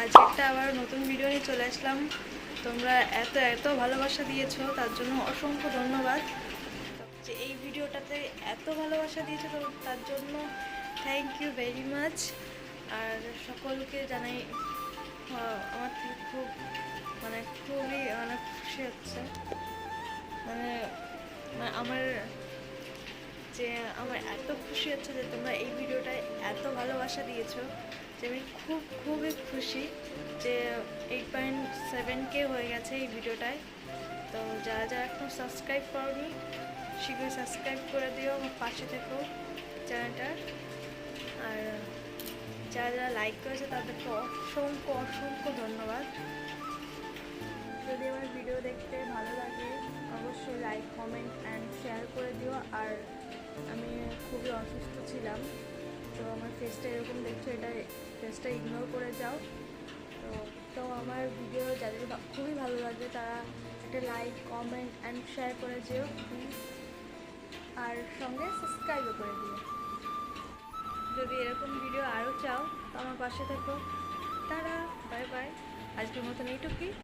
আজ একটা আবার নতুন ভিডিও নিয়ে চলে আসলাম। তোমরা এত এত ভালোবাসা দিয়েছো, তার জন্য অসংখ্য ধন্যবাদ। যে এই ভিডিওটাতে এত ভালোবাসা দিয়েছো তো তার জন্য থ্যাংক ইউ ভেরি মাচ। আর সকলকে জানাই আমার থেকে খুবই খুশি হচ্ছে। মানে আমার আমার এত খুশি হচ্ছে যে তোমরা এই ভিডিওটায় এত ভালোবাসা দিয়েছো যে আমি খুবই খুশি যে 8.7K হয়ে গেছে এই ভিডিওটায়। তো যারা যারা এখন সাবস্ক্রাইব করোনি শীঘ্রই সাবস্ক্রাইব করে দিও, আমার পাশে থেকো চ্যানেলটার। আর যারা যারা লাইক করেছে তাদেরকে অসংখ্য ধন্যবাদ। যদি আমার ভিডিও দেখতে ভালো লাগে অবশ্যই লাইক কমেন্ট অ্যান্ড শেয়ার করে দিও। আর আমি খুবই অসুস্থ ছিলাম, তো আমার ফেসটা এরকম দেখছো, এটা ফেসটা ইগনোর করে যাও। তো আমার ভিডিও যাদের খুবই ভালো লাগবে তারা একটা লাইক কমেন্ট অ্যান্ড শেয়ার করে দিও প্লিজ, আর সঙ্গে সাবস্ক্রাইবও করে দিও। যদি এরকম ভিডিও আরও চাও তো আমার পাশে থেকো। তারা বাই বাই, আজকের মতন এইটুকুই।